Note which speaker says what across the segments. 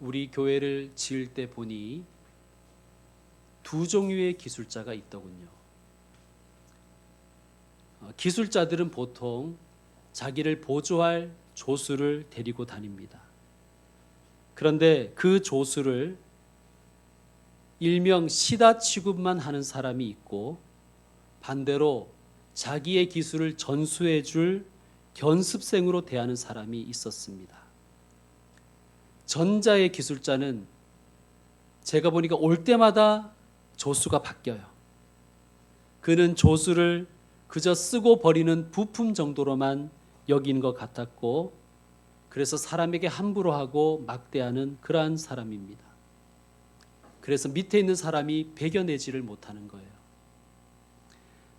Speaker 1: 우리 교회를 지을 때 보니 두 종류의 기술자가 있더군요. 기술자들은 보통 자기를 보조할 조수를 데리고 다닙니다. 그런데 그 조수를 일명 시다 취급만 하는 사람이 있고, 반대로 자기의 기술을 전수해 줄 견습생으로 대하는 사람이 있었습니다. 전자의 기술자는 제가 보니까 올 때마다 조수가 바뀌어요. 그는 조수를 그저 쓰고 버리는 부품 정도로만 여기는 것 같았고, 그래서 사람에게 함부로 하고 막대하는 그러한 사람입니다. 그래서 밑에 있는 사람이 배겨내지를 못하는 거예요.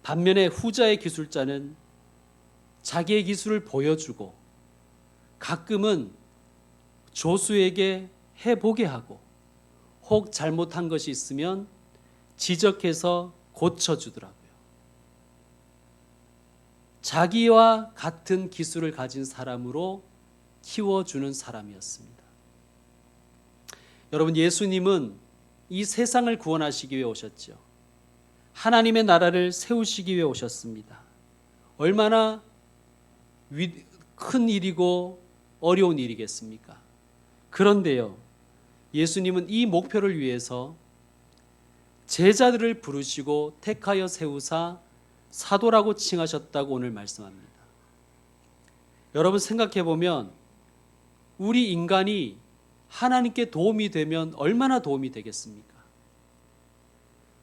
Speaker 1: 반면에 후자의 기술자는 자기의 기술을 보여주고, 가끔은 조수에게 해보게 하고, 혹 잘못한 것이 있으면 지적해서 고쳐주더라고요. 자기와 같은 기술을 가진 사람으로 키워주는 사람이었습니다. 여러분, 예수님은 이 세상을 구원하시기 위해 오셨죠. 하나님의 나라를 세우시기 위해 오셨습니다. 얼마나 큰 일이고 어려운 일이겠습니까? 그런데요, 예수님은 이 목표를 위해서 제자들을 부르시고 택하여 세우사 사도라고 칭하셨다고 오늘 말씀합니다. 여러분, 생각해 보면 우리 인간이 하나님께 도움이 되면 얼마나 도움이 되겠습니까?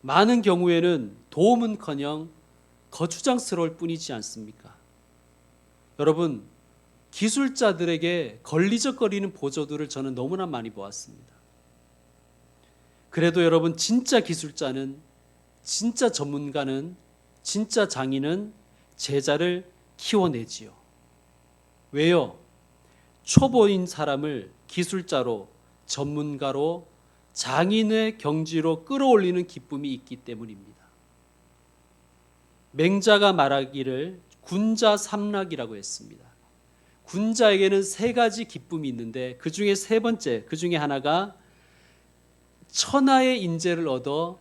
Speaker 1: 많은 경우에는 도움은커녕 거추장스러울 뿐이지 않습니까? 여러분, 기술자들에게 걸리적거리는 보조들을 저는 너무나 많이 보았습니다. 그래도 여러분, 진짜 기술자는, 진짜 전문가는, 진짜 장인은 제자를 키워내지요. 왜요? 초보인 사람을 기술자로, 전문가로, 장인의 경지로 끌어올리는 기쁨이 있기 때문입니다. 맹자가 말하기를 군자삼락이라고 했습니다. 군자에게는 세 가지 기쁨이 있는데 그 중에 세 번째, 그 중에 하나가 천하의 인재를 얻어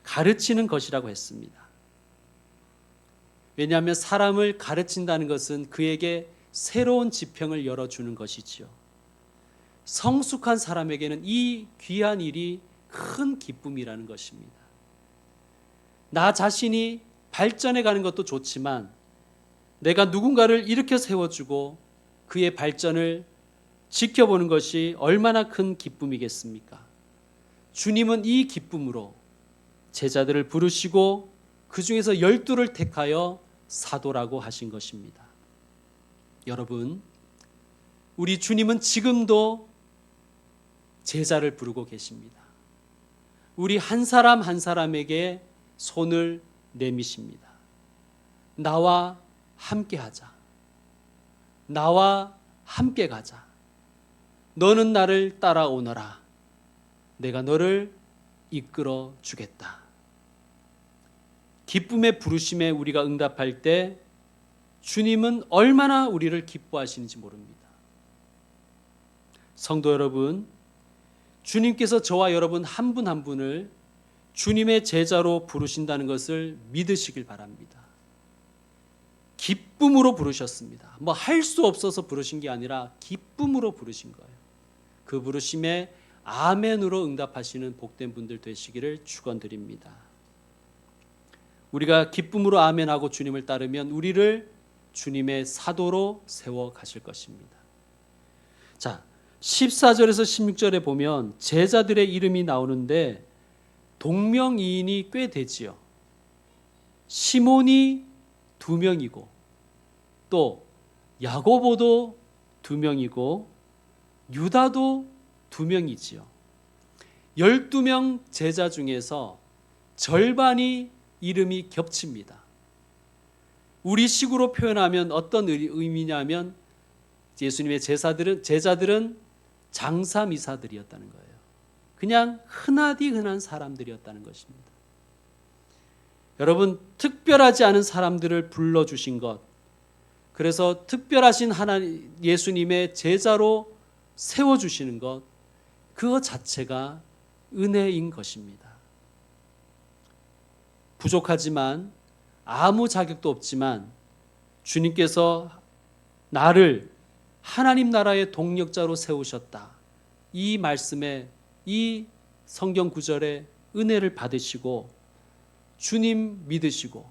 Speaker 1: 가르치는 것이라고 했습니다. 왜냐하면 사람을 가르친다는 것은 그에게 새로운 지평을 열어주는 것이지요. 성숙한 사람에게는 이 귀한 일이 큰 기쁨이라는 것입니다. 나 자신이 발전해 가는 것도 좋지만 내가 누군가를 일으켜 세워주고 그의 발전을 지켜보는 것이 얼마나 큰 기쁨이겠습니까? 주님은 이 기쁨으로 제자들을 부르시고 그 중에서 12를 택하여 사도라고 하신 것입니다. 여러분, 우리 주님은 지금도 제자를 부르고 계십니다. 우리 한 사람 한 사람에게 손을 내미십니다. 나와 함께 하자. 나와 함께 가자. 너는 나를 따라오너라. 내가 너를 이끌어 주겠다. 기쁨의 부르심에 우리가 응답할 때 주님은 얼마나 우리를 기뻐하시는지 모릅니다. 성도 여러분, 주님께서 저와 여러분 한 분 한 분을 주님의 제자로 부르신다는 것을 믿으시길 바랍니다. 기쁨으로 부르셨습니다. 뭐 할 수 없어서 부르신 게 아니라 기쁨으로 부르신 거예요. 그 부르심에 아멘으로 응답하시는 복된 분들 되시기를 축원드립니다. 우리가 기쁨으로 아멘하고 주님을 따르면 우리를 주님의 사도로 세워 가실 것입니다. 자, 14절에서 16절에 보면 제자들의 이름이 나오는데 동명이인이 꽤 되지요. 시몬이 2명이고 또 야고보도 2명이고 유다도 2명이지요. 12명 제자 중에서 절반이 이름이 겹칩니다. 우리 식으로 표현하면 어떤 의미냐면 예수님의 제자들은 장사미사들이었다는 거예요. 그냥 흔하디 흔한 사람들이었다는 것입니다. 여러분, 특별하지 않은 사람들을 불러주신 것, 그래서 특별하신 하나님 예수님의 제자로 세워주시는 것, 그것 자체가 은혜인 것입니다. 부족하지만 아무 자격도 없지만 주님께서 나를 하나님 나라의 동력자로 세우셨다. 이 말씀에, 이 성경 구절에 은혜를 받으시고 주님 믿으시고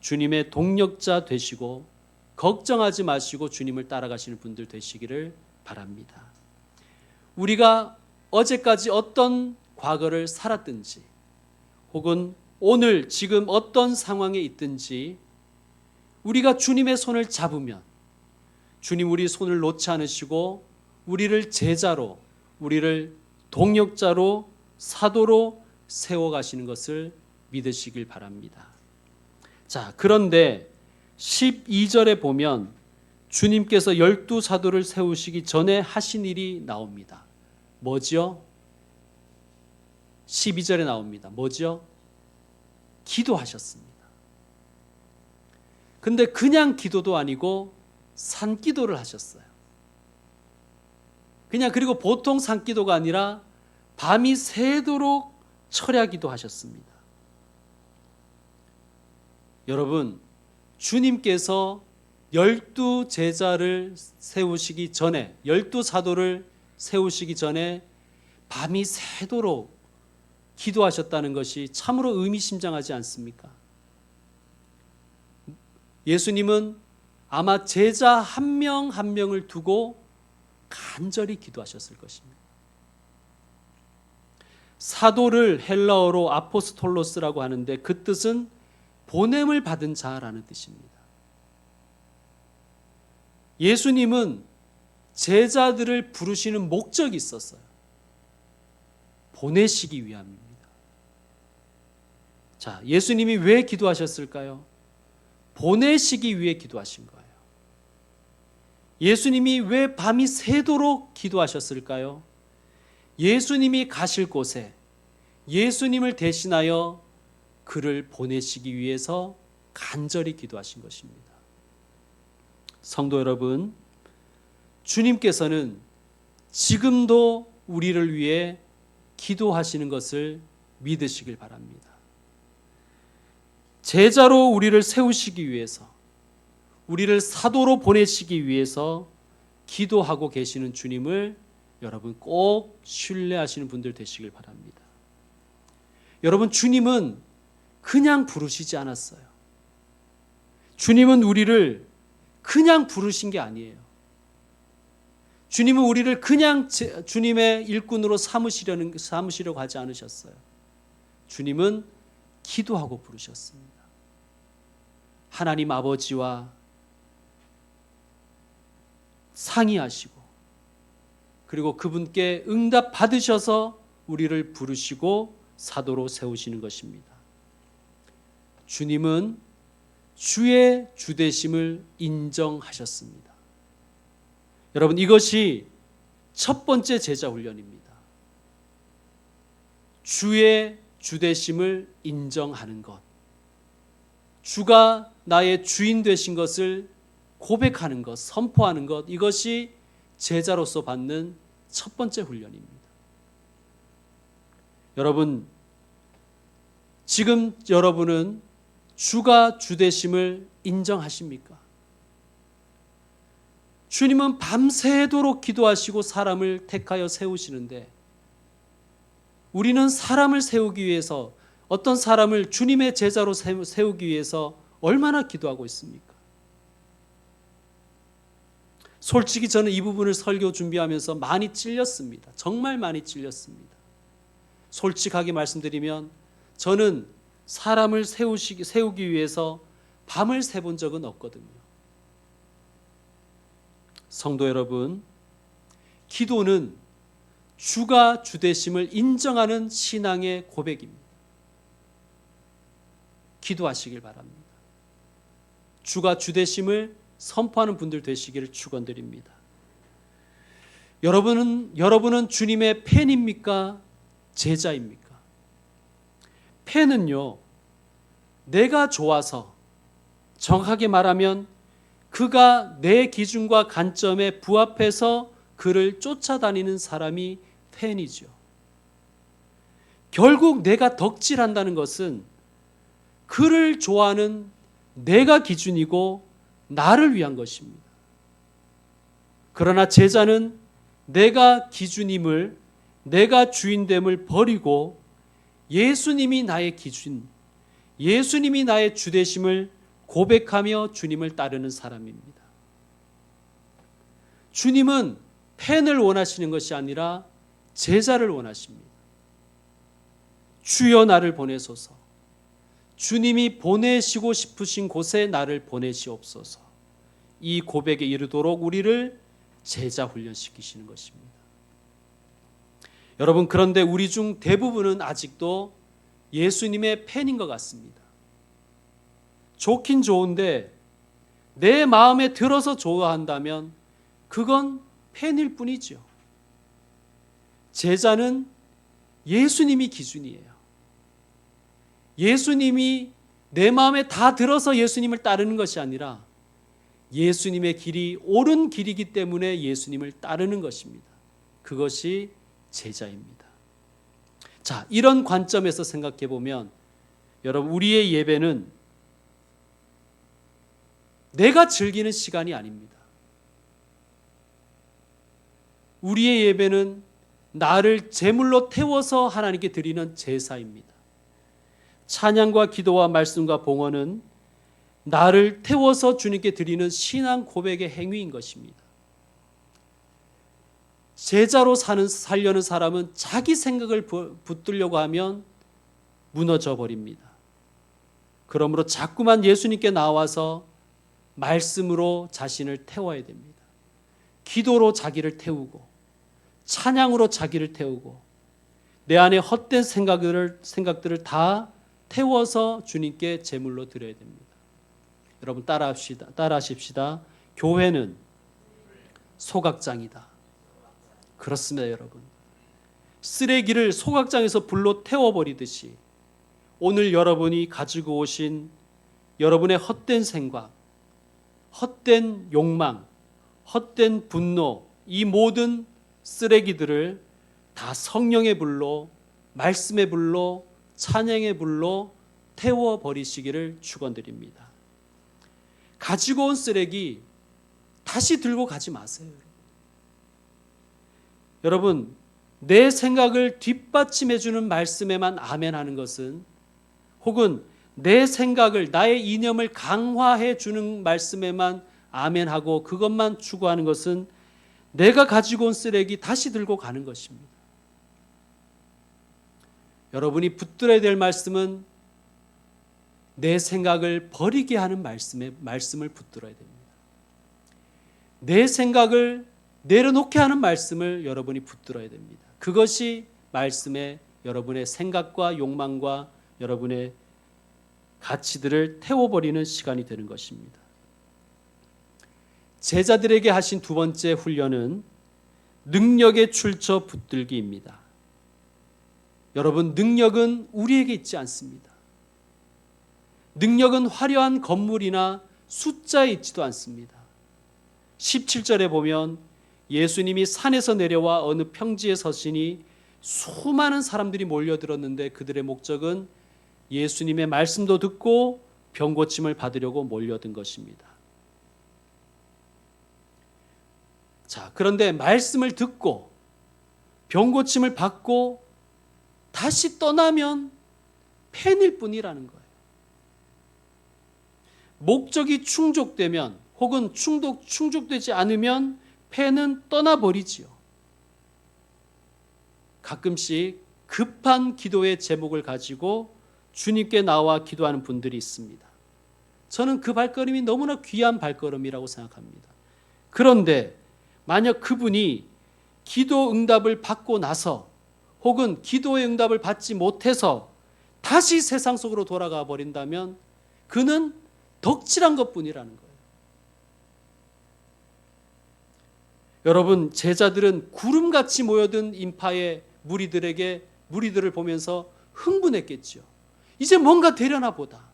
Speaker 1: 주님의 동력자 되시고 걱정하지 마시고 주님을 따라가시는 분들 되시기를 바랍니다. 우리가 어제까지 어떤 과거를 살았든지 혹은 오늘 지금 어떤 상황에 있든지 우리가 주님의 손을 잡으면 주님 우리 손을 놓지 않으시고 우리를 제자로, 우리를 동력자로, 사도로 세워가시는 것을 믿으시길 바랍니다. 자, 그런데 12절에 보면 주님께서 12사도를 세우시기 전에 하신 일이 나옵니다. 뭐지요? 12절에 나옵니다. 뭐지요? 기도하셨습니다. 근데 그냥 기도도 아니고 산기도를 하셨어요. 그리고 보통 산기도가 아니라 밤이 새도록 철야기도 하셨습니다. 여러분, 주님께서 12제자를 세우시기 전에, 12사도를 세우시기 전에 밤이 새도록 기도하셨다는 것이 참으로 의미심장하지 않습니까? 예수님은 아마 제자 한 명 한 명을 두고 간절히 기도하셨을 것입니다. 사도를 헬라어로 아포스톨로스라고 하는데 그 뜻은 보냄을 받은 자라는 뜻입니다. 예수님은 제자들을 부르시는 목적이 있었어요. 보내시기 위함입니다. 자, 예수님이 왜 기도하셨을까요? 보내시기 위해 기도하신 거예요. 예수님이 왜 밤이 새도록 기도하셨을까요? 예수님이 가실 곳에 예수님을 대신하여 그를 보내시기 위해서 간절히 기도하신 것입니다. 성도 여러분, 주님께서는 지금도 우리를 위해 기도하시는 것을 믿으시길 바랍니다. 제자로 우리를 세우시기 위해서, 우리를 사도로 보내시기 위해서 기도하고 계시는 주님을 여러분 꼭 신뢰하시는 분들 되시길 바랍니다. 여러분, 주님은 그냥 부르시지 않았어요. 주님은 우리를 그냥 부르신 게 아니에요. 주님은 우리를 그냥 주님의 일꾼으로 삼으시려고 하지 않으셨어요. 주님은 기도하고 부르셨습니다. 하나님 아버지와 상의하시고 그리고 그분께 응답 받으셔서 우리를 부르시고 사도로 세우시는 것입니다. 주님은 주의 주되심을 인정하셨습니다. 여러분, 이것이 첫 번째 제자 훈련입니다. 주의 주되심을 인정하는 것, 주가 나의 주인 되신 것을 고백하는 것, 선포하는 것, 이것이 제자로서 받는 첫 번째 훈련입니다. 여러분, 지금 여러분은 주가 주되심을 인정하십니까? 주님은 밤새도록 기도하시고 사람을 택하여 세우시는데 우리는 사람을 세우기 위해서, 어떤 사람을 주님의 제자로 세우기 위해서 얼마나 기도하고 있습니까? 솔직히 저는 이 부분을 설교 준비하면서 많이 찔렸습니다. 정말 많이 찔렸습니다. 솔직하게 말씀드리면 저는 사람을 세우기 위해서 밤을 새본 적은 없거든요. 성도 여러분, 기도는 주가 주되심을 인정하는 신앙의 고백입니다. 기도하시길 바랍니다. 주가 주되심을 선포하는 분들 되시기를 축원드립니다. 여러분은 주님의 팬입니까? 제자입니까? 팬은요, 내가 좋아서, 정확하게 말하면 그가 내 기준과 관점에 부합해서 그를 쫓아다니는 사람이 팬이죠. 결국 내가 덕질한다는 것은 그를 좋아하는 내가 기준이고 나를 위한 것입니다. 그러나 제자는 내가 기준임을, 내가 주인됨을 버리고 예수님이 나의 기준, 예수님이 나의 주되심을 고백하며 주님을 따르는 사람입니다. 주님은 팬을 원하시는 것이 아니라 제자를 원하십니다. 주여 나를 보내소서. 주님이 보내시고 싶으신 곳에 나를 보내시옵소서. 이 고백에 이르도록 우리를 제자 훈련시키시는 것입니다. 여러분, 그런데 우리 중 대부분은 아직도 예수님의 팬인 것 같습니다. 좋긴 좋은데 내 마음에 들어서 좋아한다면 그건 팬일 뿐이죠. 제자는 예수님이 기준이에요. 예수님이 내 마음에 다 들어서 예수님을 따르는 것이 아니라 예수님의 길이 옳은 길이기 때문에 예수님을 따르는 것입니다. 그것이 제자입니다. 자, 이런 관점에서 생각해 보면 여러분, 우리의 예배는 내가 즐기는 시간이 아닙니다. 우리의 예배는 나를 제물로 태워서 하나님께 드리는 제사입니다. 찬양과 기도와 말씀과 봉헌은 나를 태워서 주님께 드리는 신앙 고백의 행위인 것입니다. 제자로 살려는 사람은 자기 생각을 붙들려고 하면 무너져 버립니다. 그러므로 자꾸만 예수님께 나와서 말씀으로 자신을 태워야 됩니다. 기도로 자기를 태우고 찬양으로 자기를 태우고 내 안에 헛된 생각들을 다 태워서 주님께 제물로 드려야 됩니다. 여러분 따라하십시다. 교회는 소각장이다. 그렇습니다, 여러분. 쓰레기를 소각장에서 불로 태워버리듯이 오늘 여러분이 가지고 오신 여러분의 헛된 생각, 헛된 욕망, 헛된 분노, 이 모든 쓰레기들을 다 성령의 불로, 말씀의 불로, 찬양의 불로 태워버리시기를 축원드립니다. 가지고 온 쓰레기 다시 들고 가지 마세요. 여러분, 내 생각을 뒷받침해주는 말씀에만 아멘하는 것은, 혹은 내 생각을, 나의 이념을 강화해주는 말씀에만 아멘하고 그것만 추구하는 것은 내가 가지고 온 쓰레기 다시 들고 가는 것입니다. 여러분이 붙들어야 될 말씀은 내 생각을 버리게 하는 말씀을 붙들어야 됩니다. 내 생각을 내려놓게 하는 말씀을 여러분이 붙들어야 됩니다. 그것이 말씀에 여러분의 생각과 욕망과 여러분의 가치들을 태워버리는 시간이 되는 것입니다. 제자들에게 하신 두 번째 훈련은 능력의 출처 붙들기입니다. 여러분, 능력은 우리에게 있지 않습니다. 능력은 화려한 건물이나 숫자에 있지도 않습니다. 17절에 보면 예수님이 산에서 내려와 어느 평지에 서시니 수많은 사람들이 몰려들었는데 그들의 목적은 예수님의 말씀도 듣고 병 고침을 받으려고 몰려든 것입니다. 자, 그런데 말씀을 듣고 병 고침을 받고 다시 떠나면 팬일 뿐이라는 거예요. 목적이 충족되면 혹은 충족되지 않으면 팬은 떠나버리지요. 가끔씩 급한 기도의 제목을 가지고 주님께 나와 기도하는 분들이 있습니다. 저는 그 발걸음이 너무나 귀한 발걸음이라고 생각합니다. 그런데 만약 그분이 기도 응답을 받고 나서 혹은 기도의 응답을 받지 못해서 다시 세상 속으로 돌아가 버린다면 그는 덕질한 것뿐이라는 거예요. 여러분, 제자들은 구름같이 모여든 인파의 무리들을 보면서 흥분했겠죠. 이제 뭔가 되려나 보다.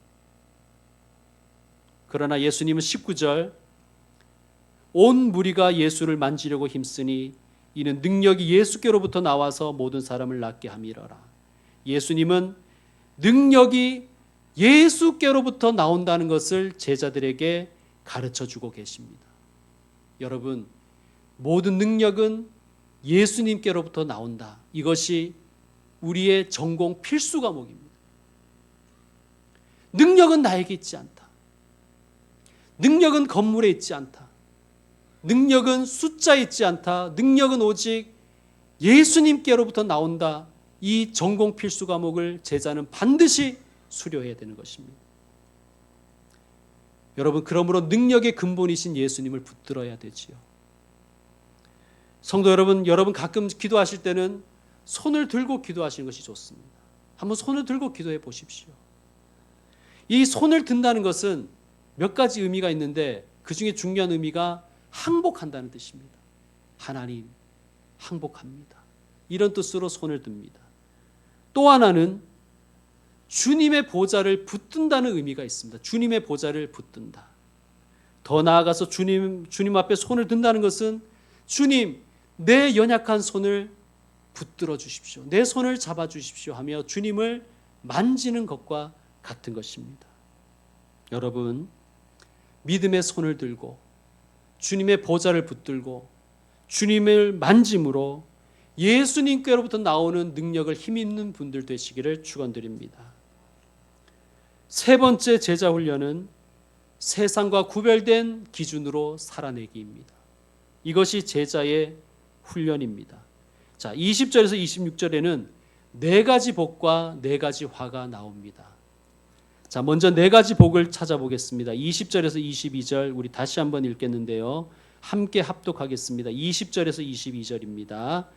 Speaker 1: 그러나 예수님은 19절 온 무리가 예수를 만지려고 힘쓰니 이는 능력이 예수께로부터 나와서 모든 사람을 낫게 함이러라. 예수님은 능력이 예수께로부터 나온다는 것을 제자들에게 가르쳐주고 계십니다. 여러분, 모든 능력은 예수님께로부터 나온다. 이것이 우리의 전공 필수 과목입니다. 능력은 나에게 있지 않다. 능력은 건물에 있지 않다. 능력은 숫자에 있지 않다. 능력은 오직 예수님께로부터 나온다. 이 전공 필수 과목을 제자는 반드시 수료해야 되는 것입니다. 여러분, 그러므로 능력의 근본이신 예수님을 붙들어야 되지요. 성도 여러분, 가끔 기도하실 때는 손을 들고 기도하시는 것이 좋습니다. 한번 손을 들고 기도해 보십시오. 이 손을 든다는 것은 몇 가지 의미가 있는데 그 중에 중요한 의미가 항복한다는 뜻입니다. 하나님, 항복합니다. 이런 뜻으로 손을 듭니다. 또 하나는 주님의 보좌를 붙든다는 의미가 있습니다. 주님의 보좌를 붙든다. 더 나아가서 주님 앞에 손을 든다는 것은 주님, 내 연약한 손을 붙들어 주십시오. 내 손을 잡아 주십시오 하며 주님을 만지는 것과 같은 것입니다. 여러분, 믿음의 손을 들고 주님의 보좌를 붙들고 주님을 만짐으로 예수님께로부터 나오는 능력을 힘있는 분들 되시기를 축원드립니다. 세 번째 제자 훈련은 세상과 구별된 기준으로 살아내기입니다. 이것이 제자의 훈련입니다. 자, 20절에서 26절에는 네 가지 복과 네 가지 화가 나옵니다. 자, 먼저 네 가지 복을 찾아보겠습니다. 20절에서 22절 우리 다시 한번 읽겠는데요. 함께 합독하겠습니다. 20절에서 22절입니다.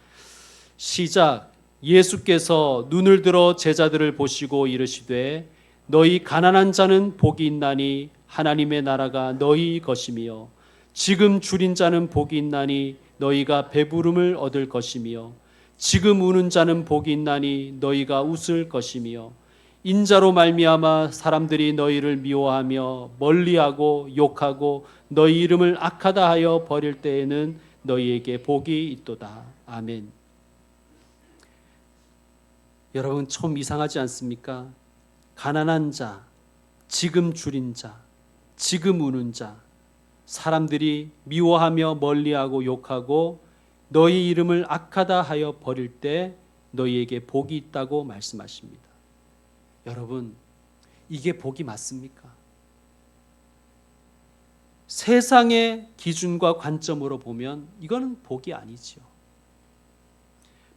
Speaker 1: 시작. 예수께서 눈을 들어 제자들을 보시고 이르시되 너희 가난한 자는 복이 있나니 하나님의 나라가 너희 것이며 지금 줄인 자는 복이 있나니 너희가 배부름을 얻을 것이며 지금 우는 자는 복이 있나니 너희가 웃을 것이며 인자로 말미암아 사람들이 너희를 미워하며 멀리하고 욕하고 너희 이름을 악하다 하여 버릴 때에는 너희에게 복이 있도다. 아멘. 여러분, 좀 이상하지 않습니까? 가난한 자, 지금 줄인 자, 지금 우는 자, 사람들이 미워하며 멀리하고 욕하고 너희 이름을 악하다 하여 버릴 때 너희에게 복이 있다고 말씀하십니다. 여러분, 이게 복이 맞습니까? 세상의 기준과 관점으로 보면 이거는 복이 아니죠.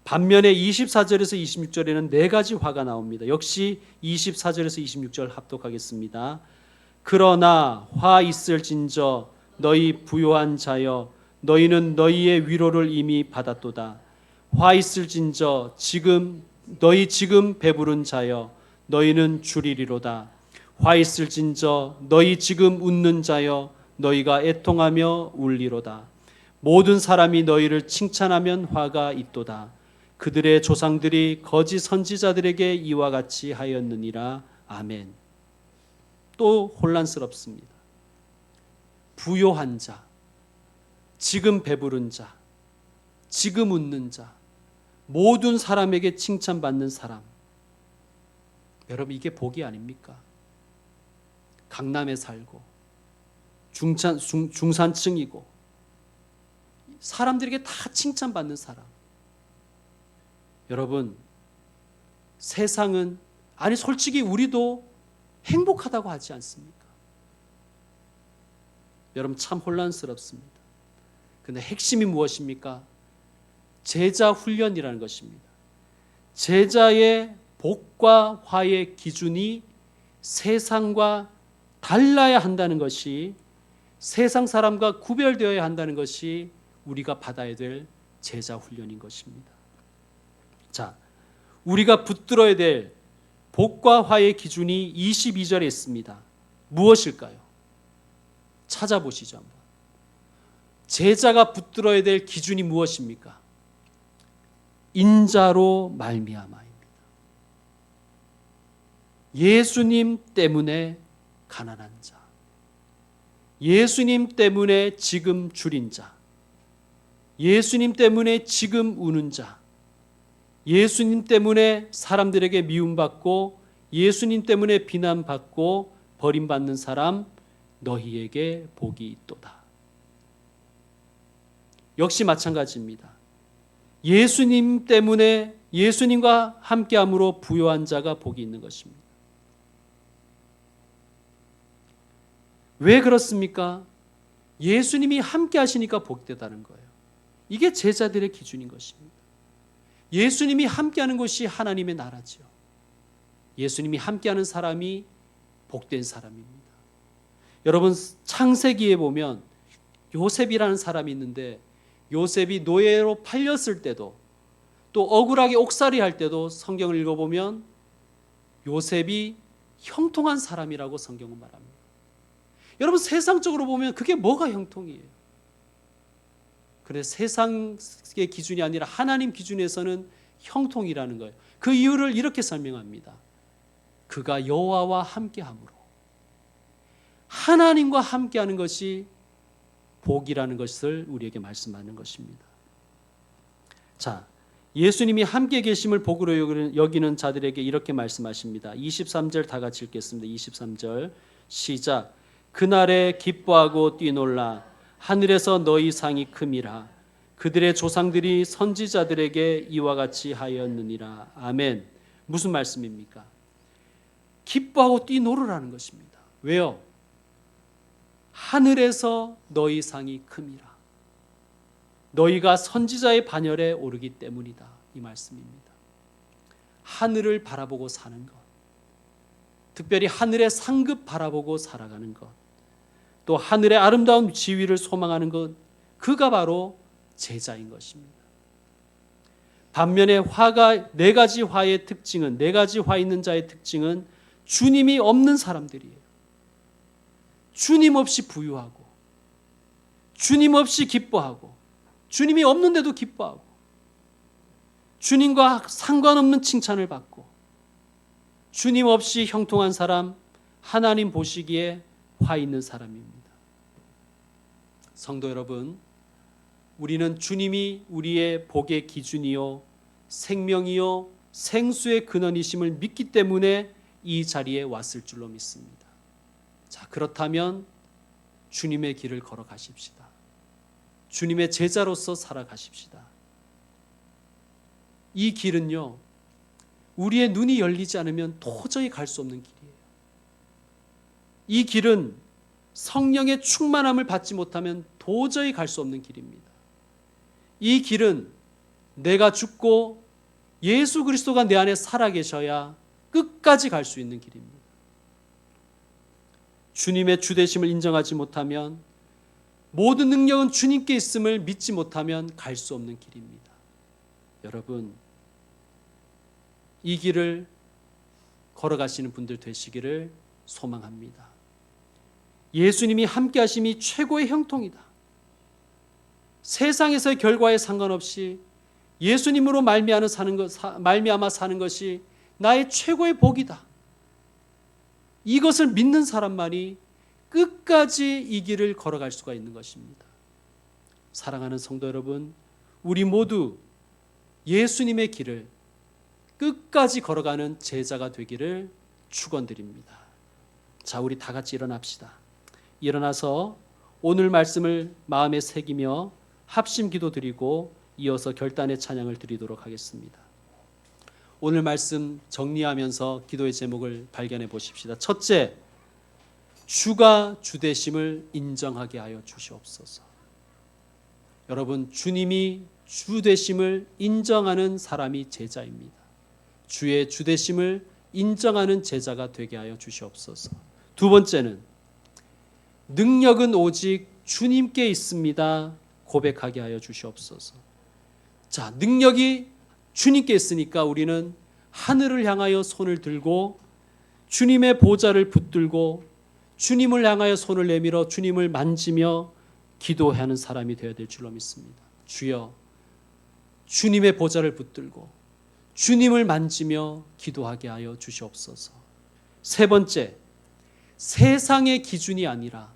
Speaker 1: 반면에 24절에서 26절에는 네 가지 화가 나옵니다. 역시 24절에서 26절 합독하겠습니다. 그러나 화 있을진저 너희 부요한 자여 너희는 너희의 위로를 이미 받았도다. 화 있을진저 너희 지금 배부른 자여 너희는 줄이리로다. 화 있을진저 너희 지금 웃는 자여 너희가 애통하며 울리로다. 모든 사람이 너희를 칭찬하면 화가 있도다. 그들의 조상들이 거짓 선지자들에게 이와 같이 하였느니라. 아멘. 또 혼란스럽습니다. 부요한 자, 지금 배부른 자, 지금 웃는 자, 모든 사람에게 칭찬받는 사람. 여러분, 이게 복이 아닙니까? 강남에 살고 중산층이고 사람들에게 다 칭찬받는 사람. 여러분, 세상은, 아니 솔직히 우리도 행복하다고 하지 않습니까? 여러분, 참 혼란스럽습니다. 그런데 핵심이 무엇입니까? 제자 훈련이라는 것입니다. 제자의 복과 화의 기준이 세상과 달라야 한다는 것이, 세상 사람과 구별되어야 한다는 것이 우리가 받아야 될 제자 훈련인 것입니다. 자, 우리가 붙들어야 될 복과 화의 기준이 22절에 있습니다. 무엇일까요? 찾아보시죠 한번. 제자가 붙들어야 될 기준이 무엇입니까? 인자로 말미암아입니다. 예수님 때문에 가난한 자, 예수님 때문에 지금 줄인 자, 예수님 때문에 지금 우는 자, 예수님 때문에 사람들에게 미움받고 예수님 때문에 비난받고 버림받는 사람 너희에게 복이 있도다. 역시 마찬가지입니다. 예수님 때문에 예수님과 함께함으로 부요한 자가 복이 있는 것입니다. 왜 그렇습니까? 예수님이 함께 하시니까 복되다는 거예요. 이게 제자들의 기준인 것입니다. 예수님이 함께하는 것이 하나님의 나라지요. 예수님이 함께하는 사람이 복된 사람입니다. 여러분, 창세기에 보면 요셉이라는 사람이 있는데 요셉이 노예로 팔렸을 때도 또 억울하게 옥살이 할 때도 성경을 읽어보면 요셉이 형통한 사람이라고 성경은 말합니다. 여러분, 세상적으로 보면 그게 뭐가 형통이에요? 그래서 세상의 기준이 아니라 하나님 기준에서는 형통이라는 거예요. 그 이유를 이렇게 설명합니다. 그가 여호와와 함께함으로. 하나님과 함께하는 것이 복이라는 것을 우리에게 말씀하는 것입니다. 자, 예수님이 함께 계심을 복으로 여기는 자들에게 이렇게 말씀하십니다. 23절 다 같이 읽겠습니다. 23절 시작. 그날에 기뻐하고 뛰놀라 하늘에서 너희 상이 큼이라. 그들의 조상들이 선지자들에게 이와 같이 하였느니라. 아멘. 무슨 말씀입니까? 기뻐하고 뛰놀으라는 것입니다. 왜요? 하늘에서 너희 상이 큼이라. 너희가 선지자의 반열에 오르기 때문이다. 이 말씀입니다. 하늘을 바라보고 사는 것, 특별히 하늘의 상급 바라보고 살아가는 것, 또 하늘의 아름다운 지위를 소망하는 것, 그가 바로 제자인 것입니다. 반면에 화가 네 가지 화의 특징은, 네 가지 화 있는 자의 특징은 주님이 없는 사람들이에요. 주님 없이 부유하고, 주님 없이 기뻐하고, 주님이 없는데도 기뻐하고, 주님과 상관없는 칭찬을 받고, 주님 없이 형통한 사람, 하나님 보시기에 화 있는 사람입니다. 성도 여러분, 우리는 주님이 우리의 복의 기준이요 생명이요 생수의 근원이심을 믿기 때문에 이 자리에 왔을 줄로 믿습니다. 자, 그렇다면 주님의 길을 걸어가십시다. 주님의 제자로서 살아가십시다. 이 길은요, 우리의 눈이 열리지 않으면 도저히 갈 수 없는 길이에요. 이 길은 성령의 충만함을 받지 못하면 도저히 갈 수 없는 길입니다. 이 길은 내가 죽고 예수 그리스도가 내 안에 살아계셔야 끝까지 갈 수 있는 길입니다. 주님의 주되심을 인정하지 못하면, 모든 능력은 주님께 있음을 믿지 못하면 갈 수 없는 길입니다. 여러분, 이 길을 걸어가시는 분들 되시기를 소망합니다. 예수님이 함께 하심이 최고의 형통이다. 세상에서의 결과에 상관없이 예수님으로 말미암아 사는 것이 나의 최고의 복이다. 이것을 믿는 사람만이 끝까지 이 길을 걸어갈 수가 있는 것입니다. 사랑하는 성도 여러분, 우리 모두 예수님의 길을 끝까지 걸어가는 제자가 되기를 축원드립니다. 자, 우리 다 같이 일어납시다. 일어나서 오늘 말씀을 마음에 새기며 합심 기도 드리고 이어서 결단의 찬양을 드리도록 하겠습니다. 오늘 말씀 정리하면서 기도의 제목을 발견해 보십시다. 첫째, 주가 주되심을 인정하게 하여 주시옵소서. 여러분, 주님이 주되심을 인정하는 사람이 제자입니다. 주의 주되심을 인정하는 제자가 되게 하여 주시옵소서. 두 번째는, 능력은 오직 주님께 있습니다. 고백하게 하여 주시옵소서. 자, 능력이 주님께 있으니까 우리는 하늘을 향하여 손을 들고 주님의 보좌를 붙들고 주님을 향하여 손을 내밀어 주님을 만지며 기도하는 사람이 되어야 될 줄로 믿습니다. 주여, 주님의 보좌를 붙들고 주님을 만지며 기도하게 하여 주시옵소서. 세 번째, 세상의 기준이 아니라